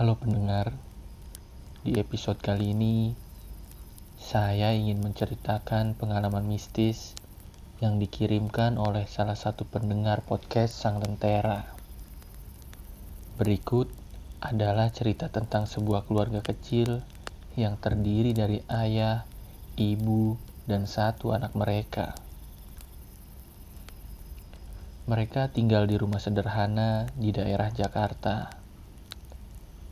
Halo pendengar, di episode kali ini saya ingin menceritakan pengalaman mistis yang dikirimkan oleh salah satu pendengar podcast Sang Lentera. Berikut adalah cerita tentang sebuah keluarga kecil yang terdiri dari ayah, ibu, dan satu anak mereka. Mereka tinggal di rumah sederhana di daerah Jakarta.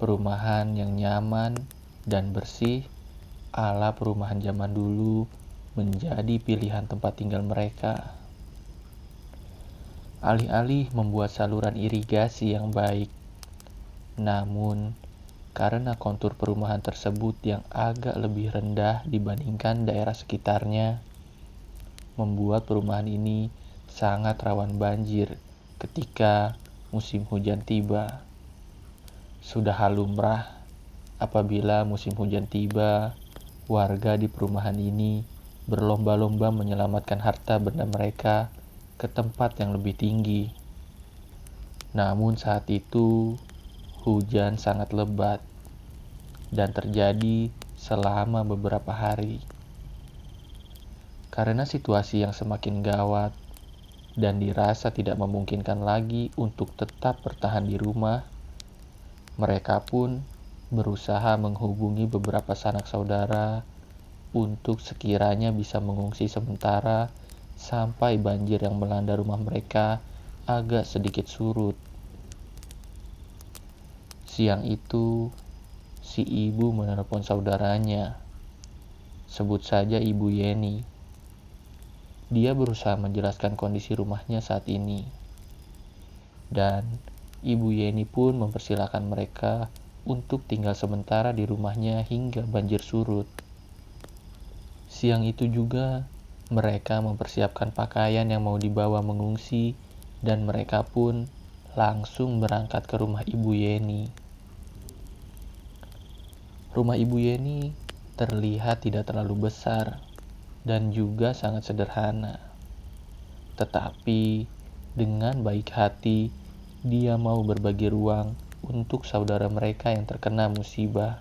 Perumahan yang nyaman dan bersih ala perumahan zaman dulu menjadi pilihan tempat tinggal mereka. Alih-alih membuat saluran irigasi yang baik, namun karena kontur perumahan tersebut yang agak lebih rendah dibandingkan daerah sekitarnya, membuat perumahan ini sangat rawan banjir ketika musim hujan tiba. Sudah hal lumrah apabila musim hujan tiba, warga di perumahan ini berlomba-lomba menyelamatkan harta benda mereka ke tempat yang lebih tinggi. Namun saat itu, hujan sangat lebat dan terjadi selama beberapa hari. Karena situasi yang semakin gawat dan dirasa tidak memungkinkan lagi untuk tetap bertahan di rumah, mereka pun berusaha menghubungi beberapa sanak saudara untuk sekiranya bisa mengungsi sementara sampai banjir yang melanda rumah mereka agak sedikit surut. Siang itu, si ibu menelepon saudaranya. Sebut saja Ibu Yeni. Dia berusaha menjelaskan kondisi rumahnya saat ini. Dan Ibu Yeni pun mempersilahkan mereka untuk tinggal sementara di rumahnya hingga banjir surut. Siang itu juga, mereka mempersiapkan pakaian yang mau dibawa mengungsi dan mereka pun langsung berangkat ke rumah Ibu Yeni. Rumah Ibu Yeni terlihat tidak terlalu besar dan juga sangat sederhana. Tetapi dengan baik hati, dia mau berbagi ruang untuk saudara mereka yang terkena musibah.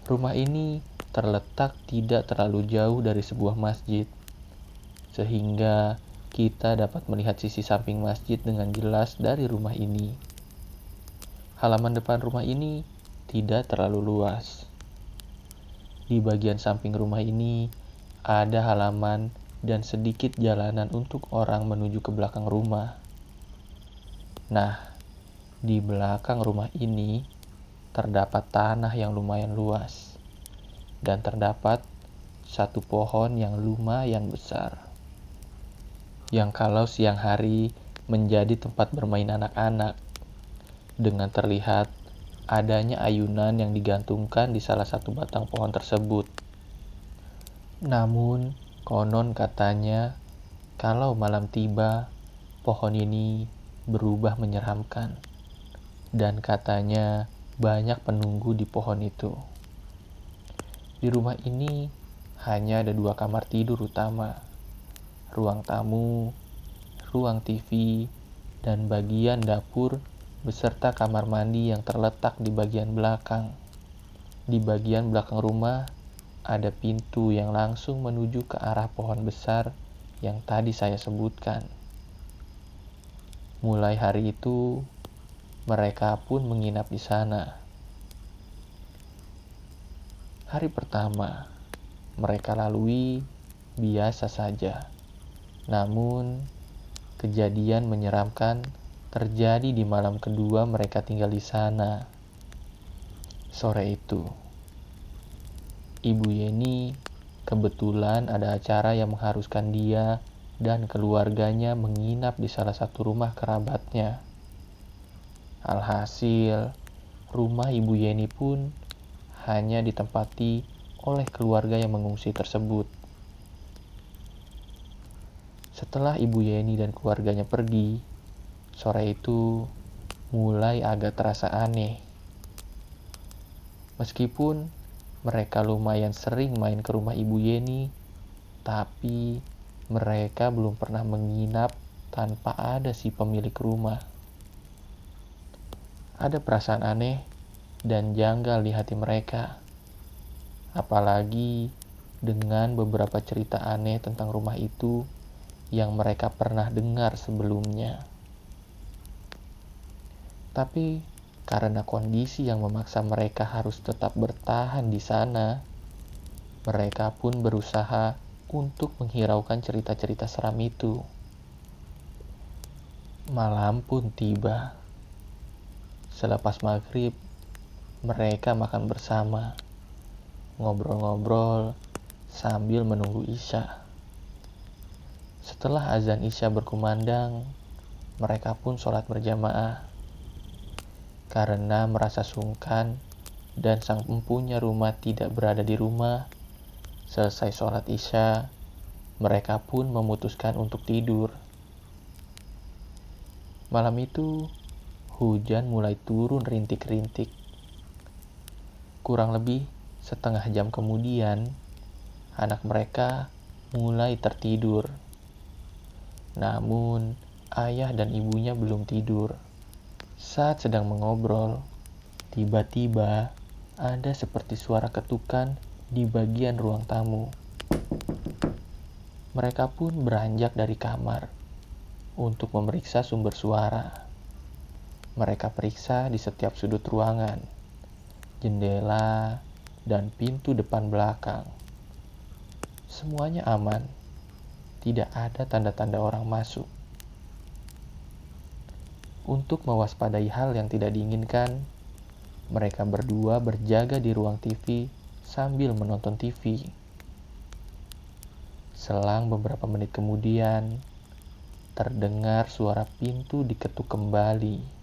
Rumah ini terletak tidak terlalu jauh dari sebuah masjid, sehingga kita dapat melihat sisi samping masjid dengan jelas dari rumah ini. Halaman depan rumah ini tidak terlalu luas. Di bagian samping rumah ini ada halaman dan sedikit jalanan untuk orang menuju ke belakang rumah. Nah, di belakang rumah ini terdapat tanah yang lumayan luas dan terdapat satu pohon yang lumayan besar, yang kalau siang hari menjadi tempat bermain anak-anak, dengan terlihat adanya ayunan yang digantungkan di salah satu batang pohon tersebut. Namun, konon katanya, kalau malam tiba, pohon ini berubah menyeramkan, dan katanya banyak penunggu di pohon itu. Di rumah ini hanya ada 2 kamar tidur utama, ruang tamu, ruang TV, dan bagian dapur beserta kamar mandi yang terletak di bagian belakang. Di bagian belakang rumah ada pintu yang langsung menuju ke arah pohon besar yang tadi saya sebutkan. Mulai hari itu, mereka pun menginap di sana. Hari pertama, mereka lalui biasa saja. Namun, kejadian menyeramkan terjadi di malam kedua mereka tinggal di sana. Sore itu, Ibu Yeni kebetulan ada acara yang mengharuskan dia dan keluarganya menginap di salah satu rumah kerabatnya. Alhasil, rumah Ibu Yeni pun hanya ditempati oleh keluarga yang mengungsi tersebut. Setelah Ibu Yeni dan keluarganya pergi, sore itu mulai agak terasa aneh. Meskipun mereka lumayan sering main ke rumah Ibu Yeni, tapi mereka belum pernah menginap tanpa ada si pemilik rumah. Ada perasaan aneh dan janggal di hati mereka, apalagi dengan beberapa cerita aneh tentang rumah itu yang mereka pernah dengar sebelumnya. Tapi karena kondisi yang memaksa mereka harus tetap bertahan di sana, mereka pun berusaha untuk menghiraukan cerita-cerita seram itu. Malam pun tiba. Selepas maghrib, mereka makan bersama, ngobrol-ngobrol sambil menunggu Isya. Setelah azan Isya berkumandang, mereka pun sholat berjamaah. Karena merasa sungkan dan sang empunya rumah tidak berada di rumah, selesai sholat Isya, mereka pun memutuskan untuk tidur. Malam itu, hujan mulai turun rintik-rintik. Kurang lebih setengah jam kemudian, anak mereka mulai tertidur. Namun, ayah dan ibunya belum tidur. Saat sedang mengobrol, tiba-tiba ada seperti suara ketukan di bagian ruang tamu. Mereka pun beranjak dari kamar untuk memeriksa sumber suara. Mereka periksa di setiap sudut ruangan, jendela, dan pintu depan belakang. Semuanya aman, tidak ada tanda-tanda orang masuk. Untuk mewaspadai hal yang tidak diinginkan, mereka berdua berjaga di ruang TV sambil menonton TV. Selang beberapa menit kemudian, terdengar suara pintu diketuk kembali.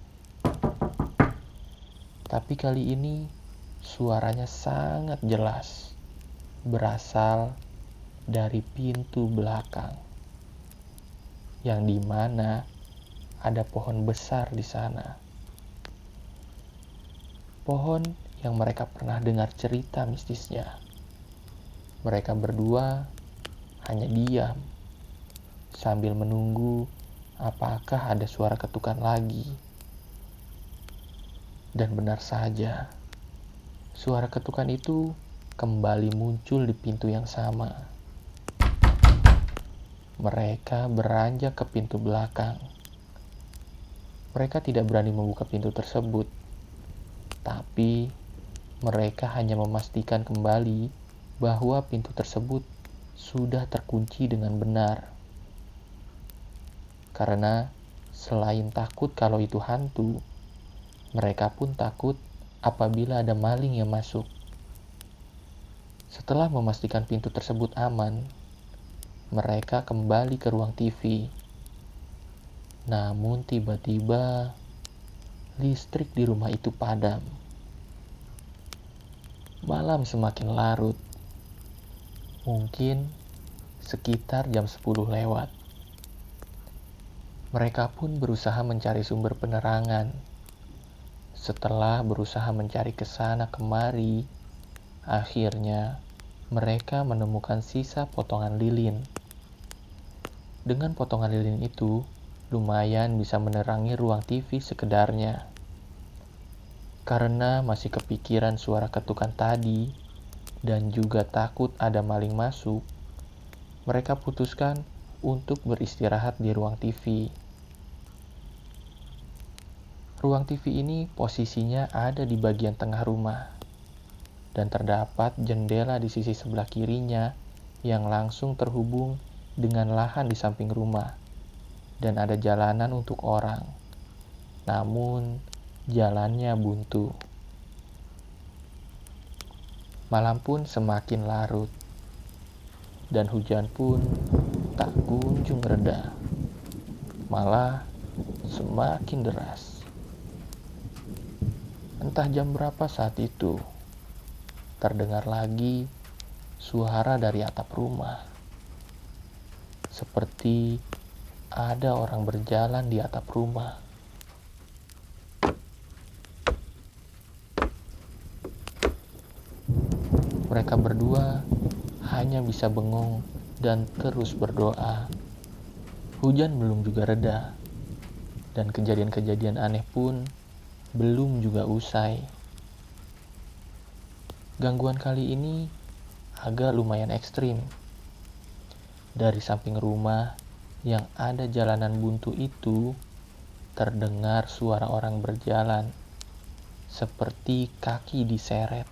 Tapi kali ini, suaranya sangat jelas, berasal dari pintu belakang, yang dimana ada pohon besar di sana. Pohon yang mereka pernah dengar cerita mistisnya. Mereka berdua hanya diam sambil menunggu apakah ada suara ketukan lagi. Dan benar saja, suara ketukan itu kembali muncul di pintu yang sama. Mereka beranjak ke pintu belakang. Mereka tidak berani membuka pintu tersebut, tapi mereka hanya memastikan kembali bahwa pintu tersebut sudah terkunci dengan benar. Karena selain takut kalau itu hantu, mereka pun takut apabila ada maling yang masuk. Setelah memastikan pintu tersebut aman, mereka kembali ke ruang TV. Namun tiba-tiba listrik di rumah itu padam. Malam semakin larut. Mungkin sekitar jam 10 lewat. Mereka pun berusaha mencari sumber penerangan. Setelah berusaha mencari kesana kemari, akhirnya mereka menemukan sisa potongan lilin. Dengan potongan lilin itu, lumayan bisa menerangi ruang TV sekedarnya. Karena masih kepikiran suara ketukan tadi dan juga takut ada maling masuk, mereka putuskan untuk beristirahat di ruang TV. Ruang TV ini posisinya ada di bagian tengah rumah dan terdapat jendela di sisi sebelah kirinya yang langsung terhubung dengan lahan di samping rumah. Dan ada jalanan untuk orang. Namun, jalannya buntu. Malam pun semakin larut. Dan hujan pun tak kunjung reda. Malah semakin deras. Entah jam berapa saat itu, terdengar lagi suara dari atap rumah. Seperti ada orang berjalan di atap rumah. Mereka berdua hanya bisa bengong dan terus berdoa. Hujan belum juga reda, dan kejadian-kejadian aneh pun belum juga usai. Gangguan kali ini agak lumayan ekstrim. Dari samping rumah yang ada jalanan buntu itu, terdengar suara orang berjalan, seperti kaki diseret.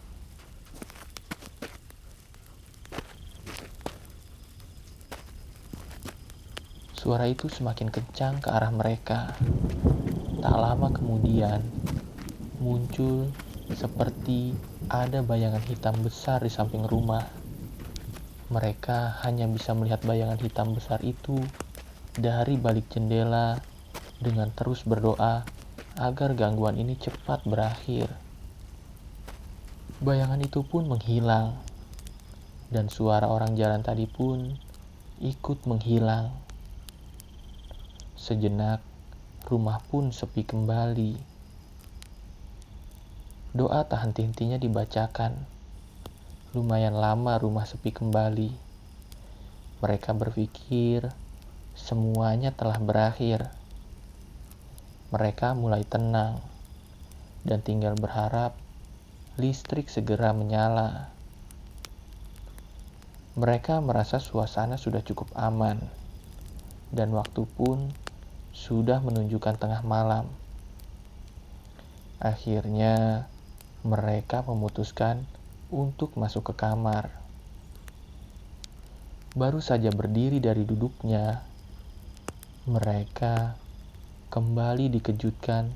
Suara itu semakin kencang ke arah mereka. Tak lama kemudian, muncul seperti ada bayangan hitam besar di samping rumah. Mereka hanya bisa melihat bayangan hitam besar itu dari balik jendela dengan terus berdoa agar gangguan ini cepat berakhir. Bayangan itu pun menghilang, dan suara orang jalan tadi pun ikut menghilang. Sejenak, rumah pun sepi kembali. Doa tak henti-hentinya dibacakan. Lumayan lama rumah sepi kembali. Mereka berpikir semuanya telah berakhir. Mereka mulai tenang dan tinggal berharap listrik segera menyala. Mereka merasa suasana sudah cukup aman, dan waktu pun sudah menunjukkan tengah malam. Akhirnya, mereka memutuskan untuk masuk ke kamar. Baru saja berdiri dari duduknya, mereka kembali dikejutkan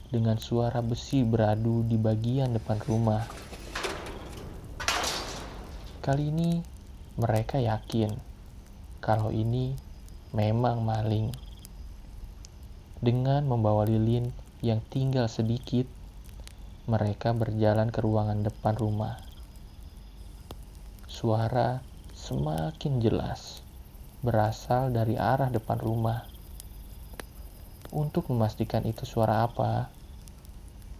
dengan suara besi beradu di bagian depan rumah. Kali ini, mereka yakin kalau ini memang maling. Dengan membawa lilin yang tinggal sedikit, mereka berjalan ke ruangan depan rumah. Suara semakin jelas berasal dari arah depan rumah. Untuk memastikan itu suara apa,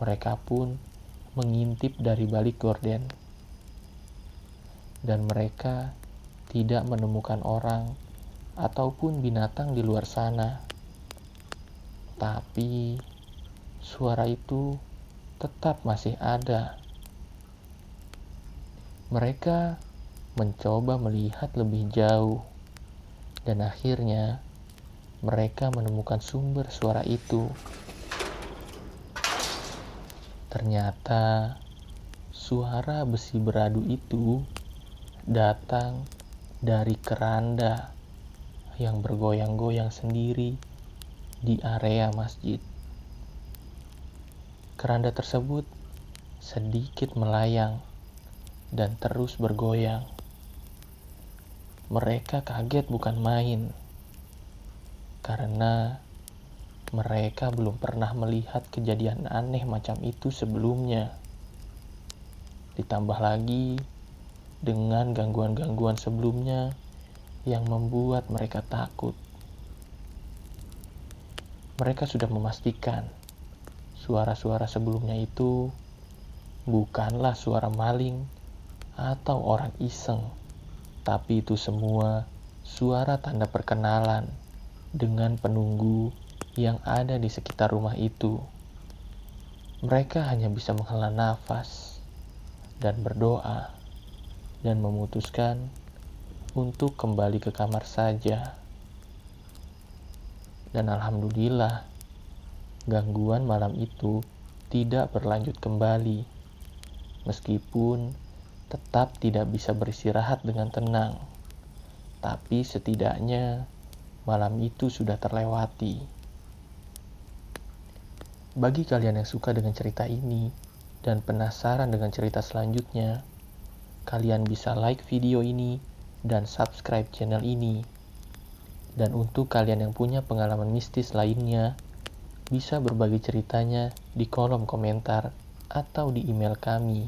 mereka pun mengintip dari balik gorden. Dan mereka tidak menemukan orang ataupun binatang di luar sana. Tapi suara itu tetap masih ada. Mereka mencoba melihat lebih jauh, dan akhirnya mereka menemukan sumber suara itu. Ternyata suara besi beradu itu datang dari keranda yang bergoyang-goyang sendiri di area masjid. Keranda tersebut sedikit melayang dan terus bergoyang. Mereka kaget bukan main, karena mereka belum pernah melihat kejadian aneh macam itu sebelumnya. Ditambah lagi dengan gangguan-gangguan sebelumnya yang membuat mereka takut. Mereka sudah memastikan suara-suara sebelumnya itu bukanlah suara maling atau orang iseng, tapi itu semua suara tanda perkenalan dengan penunggu yang ada di sekitar rumah itu. Mereka hanya bisa menghela nafas dan berdoa dan memutuskan untuk kembali ke kamar saja. Dan alhamdulillah, gangguan malam itu tidak berlanjut kembali, meskipun tetap tidak bisa beristirahat dengan tenang. Tapi setidaknya malam itu sudah terlewati. Bagi kalian yang suka dengan cerita ini dan penasaran dengan cerita selanjutnya, kalian bisa like video ini dan subscribe channel ini. Dan untuk kalian yang punya pengalaman mistis lainnya, bisa berbagi ceritanya di kolom komentar atau di email kami.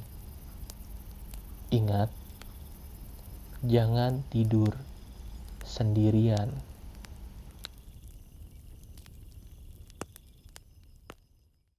Ingat, jangan tidur sendirian.